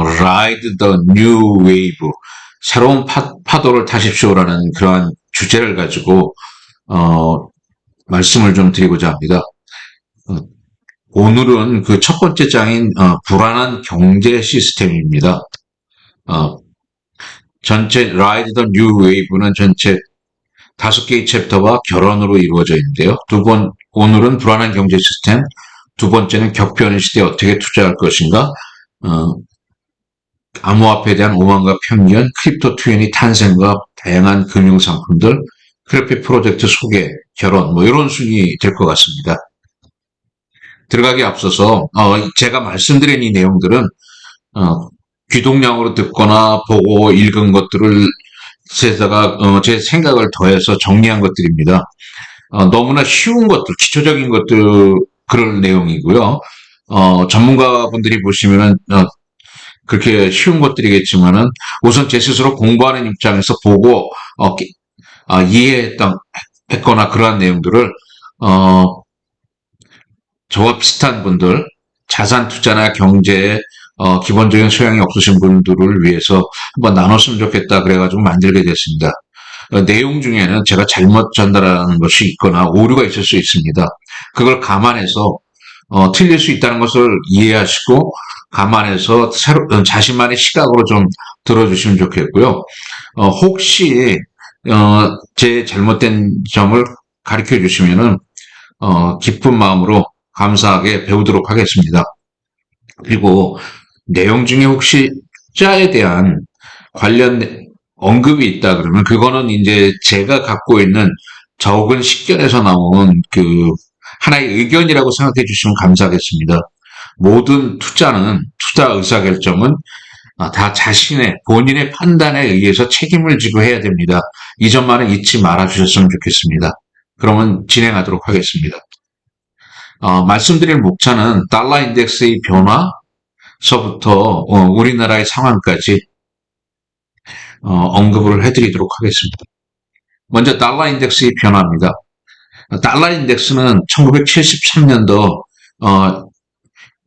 Ride the New Wave, 새로운 파도를 타십시오라는 그러한 주제를 가지고 말씀을 좀 드리고자 합니다. 오늘은 그 첫 번째 장인 불안한 경제 시스템입니다. 전체 Ride the New Wave는 전체 5개의 챕터와 결론으로 이루어져 있는데요. 오늘은 불안한 경제 시스템, 두 번째는 격변의 시대에 어떻게 투자할 것인가, 암호화폐에 대한 오만과 편견, 크립토 투현의 탄생과 다양한 금융 상품들, 크래피 프로젝트 소개, 결론, 이런 순위 될 것 같습니다. 들어가기 앞서서 제가 말씀드린 이 내용들은 귀동량으로 듣거나 보고 읽은 것들을 제가 제 생각을 더해서 정리한 것들입니다. 너무나 쉬운 것들, 기초적인 것들 그럴 내용이고요. 전문가분들이 보시면은 그렇게 쉬운 것들이겠지만은 우선 제 스스로 공부하는 입장에서 보고 이해했거나 그러한 내용들을 저와 비슷한 분들, 자산 투자나 경제에 기본적인 소양이 없으신 분들을 위해서 한번 나눴으면 좋겠다 그래가지고 만들게 됐습니다. 내용 중에는 제가 잘못 전달하는 것이 있거나 오류가 있을 수 있습니다. 그걸 감안해서 틀릴 수 있다는 것을 이해하시고 감안해서 자신만의 시각으로 좀 들어주시면 좋겠고요. 혹시 제 잘못된 점을 가르쳐 주시면은 기쁜 마음으로 감사하게 배우도록 하겠습니다. 그리고 내용 중에 혹시 투자에 대한 관련 언급이 있다 그러면 그거는 이제 제가 갖고 있는 적은 식견에서 나온 그 하나의 의견이라고 생각해 주시면 감사하겠습니다. 모든 투자 의사결정은 다 본인의 판단에 의해서 책임을 지고 해야 됩니다. 이 점만은 잊지 말아 주셨으면 좋겠습니다. 그러면 진행하도록 하겠습니다. 말씀드릴 목차는 달러 인덱스의 변화서부터 우리나라의 상황까지 언급을 해드리도록 하겠습니다. 먼저 달러 인덱스의 변화입니다. 달러 인덱스는 1973년도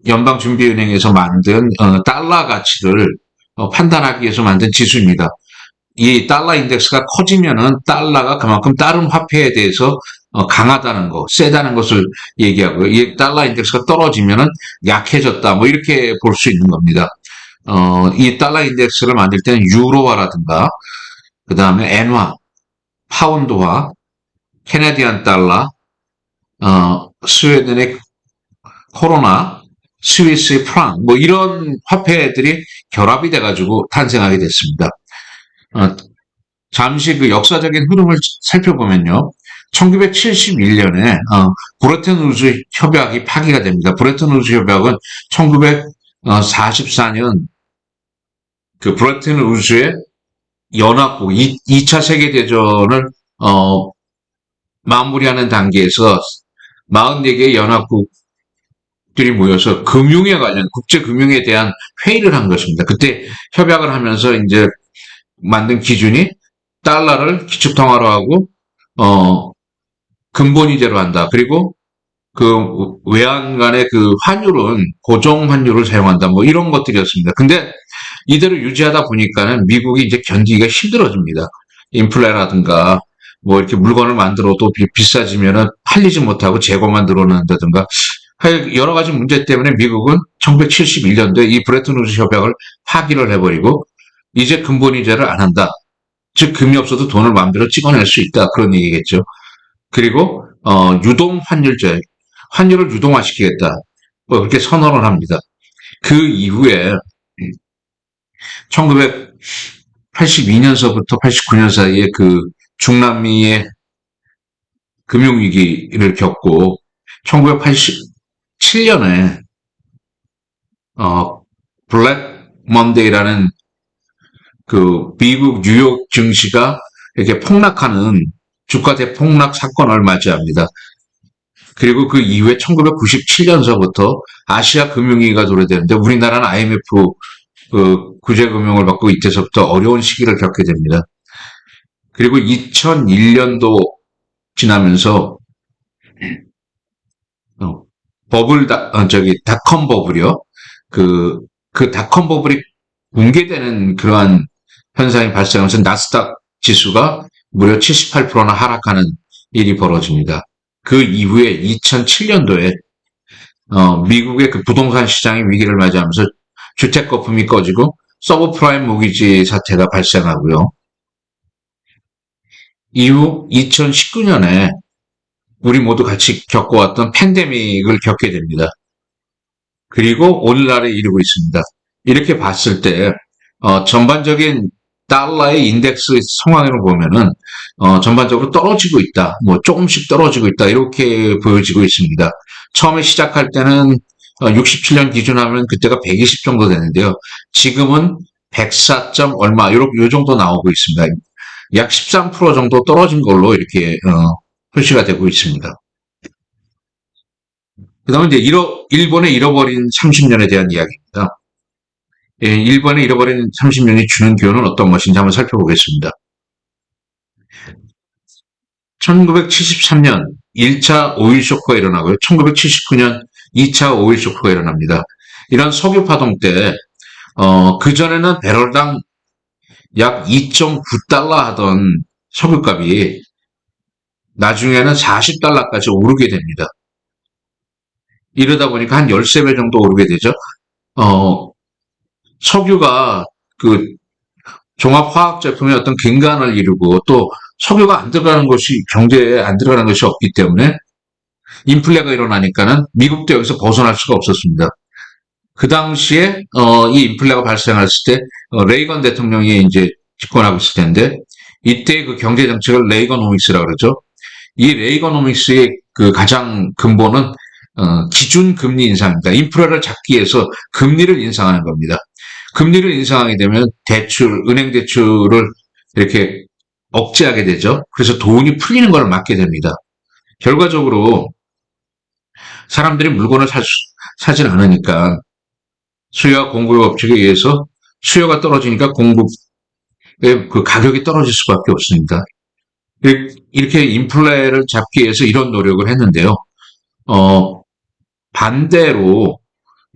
연방준비은행에서 만든 달러 가치를 판단하기 위해서 만든 지수입니다. 이 달러 인덱스가 커지면은 달러가 그만큼 다른 화폐에 대해서 강하다는 거, 세다는 것을 얘기하고요. 이 달러 인덱스가 떨어지면은 약해졌다, 이렇게 볼 수 있는 겁니다. 이 달러 인덱스를 만들 때는 유로화라든가, 그 다음에 엔화, 파운드화, 캐나디안 달러, 스웨덴의 코로나, 스위스의 프랑, 이런 화폐들이 결합이 돼가지고 탄생하게 됐습니다. 잠시 그 역사적인 흐름을 살펴보면요. 1971년에 브레튼-우즈 협약이 파기가 됩니다. 브레튼-우즈 협약은 1944년 그 브레튼-우즈의 연합국 2차 세계대전을 마무리하는 단계에서 44개의 연합국들이 모여서 국제 금융에 대한 회의를 한 것입니다. 그때 협약을 하면서 이제 만든 기준이 달러를 기축통화로 하고 근본이제로 한다. 그리고 그 외환 간의 그 환율은 고정 환율을 사용한다. 이런 것들이었습니다. 근데 이대로 유지하다 보니까는 미국이 이제 견디기가 힘들어집니다. 인플레라든가 이렇게 물건을 만들어도 비싸지면은 팔리지 못하고 재고만 늘어난다든가 여러 가지 문제 때문에 미국은 1971년도에 이 브레튼-우즈 협약을 파기를 해버리고 이제 근본이제를 안 한다. 즉 금이 없어도 돈을 마음대로 찍어낼 수 있다. 그런 얘기겠죠. 그리고 유동 환율제, 환율을 유동화시키겠다. 그렇게 선언을 합니다. 그 이후에 1982년서부터 89년 사이에 그 중남미의 금융위기를 겪고 1987년에 블랙 먼데이라는 그 미국 뉴욕 증시가 이렇게 폭락하는 주가 대폭락 사건을 맞이합니다. 그리고 그 이후에 1997년서부터 아시아 금융위기가 도래되는데 우리나라는 IMF 그 구제금융을 받고 이때서부터 어려운 시기를 겪게 됩니다. 그리고 2001년도 지나면서 닷컴 버블이요. 그 닷컴 버블이 붕괴되는 그러한 현상이 발생하면서 나스닥 지수가 무려 78%나 하락하는 일이 벌어집니다. 그 이후에 2007년도에 미국의 그 부동산 시장이 위기를 맞이하면서 주택 거품이 꺼지고 서브프라임 모기지 사태가 발생하고요. 이후 2019년에 우리 모두 같이 겪어왔던 팬데믹을 겪게 됩니다. 그리고 오늘날에 이르고 있습니다. 이렇게 봤을 때 전반적인 달러의 인덱스 상황으로 보면은 전반적으로 떨어지고 있다. 뭐 조금씩 떨어지고 있다. 이렇게 보여지고 있습니다. 처음에 시작할 때는 67년 기준하면 그때가 120 정도 되는데요. 지금은 104. 얼마 요 정도 나오고 있습니다. 약 13% 정도 떨어진 걸로 이렇게 표시가 되고 있습니다. 그다음에 이제 일본의 잃어버린 30년에 대한 이야기입니다. 예, 일본의 잃어버린 30년이 주는 교훈은 어떤 것인지 한번 살펴보겠습니다. 1973년 1차 오일 쇼크가 일어나고요. 1979년 2차 오일 쇼크가 일어납니다. 이런 석유 파동 때 그전에는 배럴당 약 2.9달러 하던 석유값이 나중에는 40달러까지 오르게 됩니다. 이러다 보니까 한 13배 정도 오르게 되죠. 석유가 그 종합화학 제품의 어떤 근간을 이루고 또 석유가 안 들어가는 것이 경제에 안 들어가는 것이 없기 때문에 인플레가 일어나니까는 미국도 여기서 벗어날 수가 없었습니다. 그 당시에 이 인플레가 발생했을 때 레이건 대통령이 이제 집권하고 있을 텐데 이때 그 경제 정책을 레이거노믹스라고 그러죠. 이 레이거노믹스의 그 가장 근본은 기준 금리 인상입니다. 인플레를 잡기 위해서 금리를 인상하는 겁니다. 금리를 인상하게 되면 은행 대출을 이렇게 억제하게 되죠. 그래서 돈이 풀리는 걸 막게 됩니다. 결과적으로 사람들이 물건을 사질 않으니까 수요와 공급의 법칙에 의해서 수요가 떨어지니까 공급의 그 가격이 떨어질 수밖에 없습니다. 이렇게 인플레를 잡기 위해서 이런 노력을 했는데요. 반대로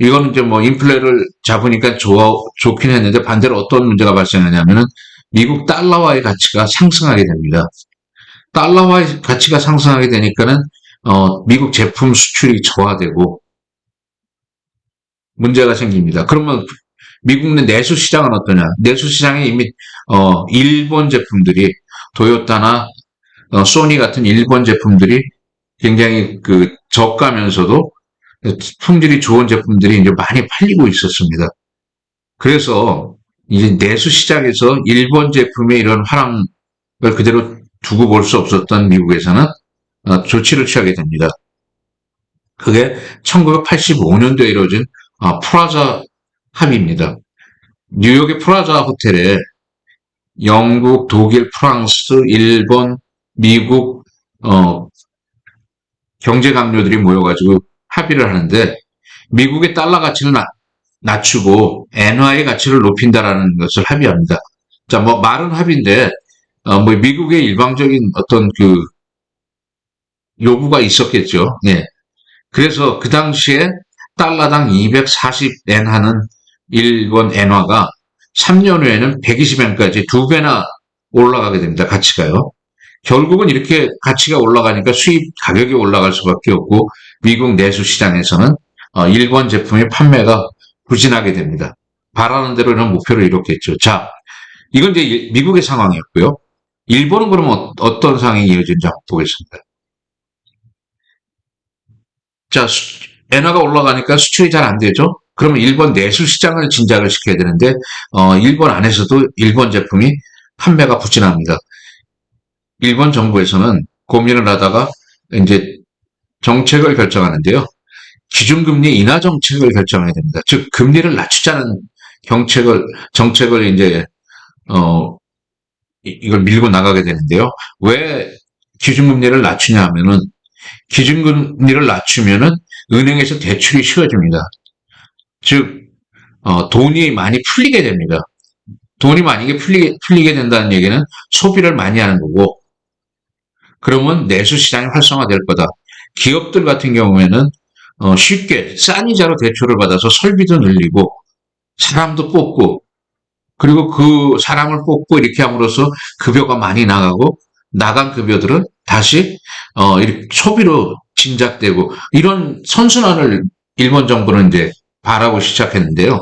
이거는 이제 뭐 인플레를 잡으니까 좋긴 했는데 반대로 어떤 문제가 발생하냐면은 미국 달러화의 가치가 상승하게 됩니다. 달러화의 가치가 상승하게 되니까는 미국 제품 수출이 저하되고 문제가 생깁니다. 그러면 미국 내 내수 시장은 어떠냐? 내수 시장에 이미 일본 제품들이 도요타나 소니 같은 일본 제품들이 굉장히 그 저가면서도 품질이 좋은 제품들이 이제 많이 팔리고 있었습니다. 그래서 이제 내수 시장에서 일본 제품의 이런 화랑을 그대로 두고 볼 수 없었던 미국에서는 조치를 취하게 됩니다. 그게 1985년도에 이루어진 프라자 합의입니다. 뉴욕의 프라자 호텔에 영국, 독일, 프랑스, 일본, 미국 경제 강요들이 모여가지고 합의를 하는데 미국의 달러 가치를 낮추고 엔화의 가치를 높인다라는 것을 합의합니다. 자, 뭐 말은 합의인데 뭐 미국의 일방적인 어떤 그 요구가 있었겠죠. 예. 그래서 그 당시에 달러당 240엔 하는 일본 엔화가 3년 후에는 120엔까지 2배나 올라가게 됩니다. 가치가요. 결국은 이렇게 가치가 올라가니까 수입 가격이 올라갈 수밖에 없고 미국 내수 시장에서는 일본 제품의 판매가 부진하게 됩니다. 바라는 대로 이런 목표를 이뤘겠죠. 자, 이건 이제 미국의 상황이었고요. 일본은 그러면 어떤 상황이 이어지는지 한번 보겠습니다. 자, 엔화가 올라가니까 수출이 잘 안 되죠. 그러면 일본 내수 시장을 진작을 시켜야 되는데 일본 안에서도 일본 제품이 판매가 부진합니다. 일본 정부에서는 고민을 하다가 이제 정책을 결정하는데요. 기준금리 인하 정책을 결정해야 됩니다. 즉 금리를 낮추자는 정책을 이제 이걸 밀고 나가게 되는데요. 왜 기준금리를 낮추냐 하면은 기준금리를 낮추면은 은행에서 대출이 쉬워집니다. 즉 돈이 많이 풀리게 됩니다. 돈이 많이 풀리게 된다는 얘기는 소비를 많이 하는 거고 그러면 내수 시장이 활성화될 거다. 기업들 같은 경우에는 쉽게 싼 이자로 대출을 받아서 설비도 늘리고 사람도 뽑고 그리고 그 사람을 뽑고 이렇게 함으로써 급여가 많이 나가고 나간 급여들은 다시 이렇게 소비로 진작되고 이런 선순환을 일본 정부는 이제 바라고 시작했는데요.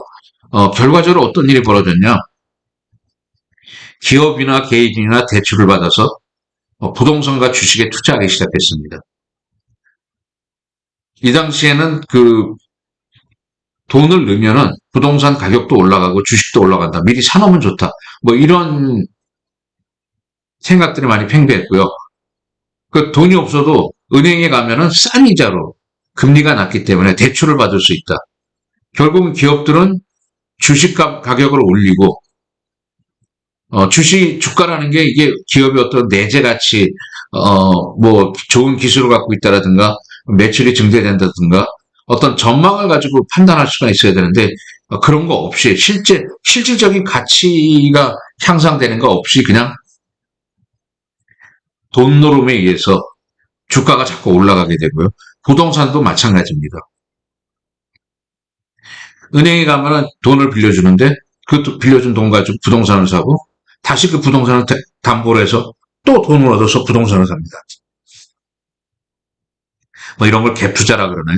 결과적으로 어떤 일이 벌어졌냐? 기업이나 개인이나 대출을 받아서 부동산과 주식에 투자하기 시작했습니다. 이 당시에는 그 돈을 넣으면은 부동산 가격도 올라가고 주식도 올라간다. 미리 사놓으면 좋다. 뭐 이런 생각들이 많이 팽배했고요. 그 돈이 없어도 은행에 가면은 싼 이자로 금리가 낮기 때문에 대출을 받을 수 있다. 결국은 기업들은 주식 가격을 올리고 주식 주가라는 게 이게 기업의 어떤 내재 가치, 뭐 좋은 기술을 갖고 있다라든가 매출이 증대된다든가 어떤 전망을 가지고 판단할 수가 있어야 되는데 그런 거 없이 실질적인 가치가 향상되는 거 없이 그냥 돈 노름에 의해서 주가가 자꾸 올라가게 되고요. 부동산도 마찬가지입니다. 은행에 가면은 돈을 빌려주는데 그 빌려준 돈 가지고 부동산을 사고 다시 그 부동산을 담보로 해서 또 돈을 얻어서 부동산을 삽니다. 뭐 이런 걸 갭 투자라 그러나요?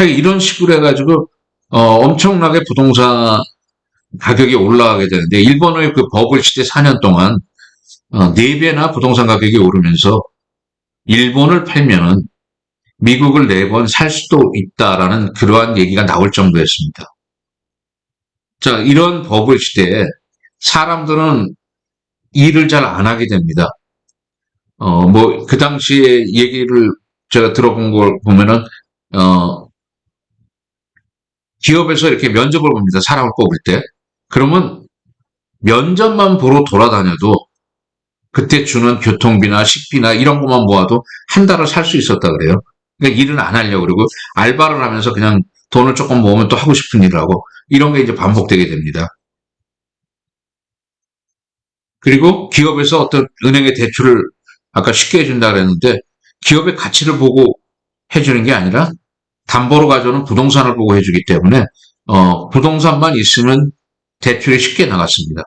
이런 식으로 해가지고 엄청나게 부동산 가격이 올라가게 되는데 일본의 그 버블 시대 4년 동안 4배나 부동산 가격이 오르면서 일본을 팔면은 미국을 4번 살 수도 있다라는 그러한 얘기가 나올 정도였습니다. 자, 이런 버블 시대에 사람들은 일을 잘 안 하게 됩니다. 뭐, 그 당시에 얘기를 제가 들어본 걸 보면은, 기업에서 이렇게 면접을 봅니다. 사람을 뽑을 때. 그러면 면접만 보러 돌아다녀도 그때 주는 교통비나 식비나 이런 것만 모아도 한 달을 살 수 있었다 그래요. 그러니까 일은 안 하려고 그러고 알바를 하면서 그냥 돈을 조금 모으면 또 하고 싶은 일을 하고 이런 게 이제 반복되게 됩니다. 그리고 기업에서 어떤 은행의 대출을 아까 쉽게 해준다 그랬는데 기업의 가치를 보고 해주는 게 아니라 담보로 가져오는 부동산을 보고 해주기 때문에 부동산만 있으면 대출이 쉽게 나갔습니다.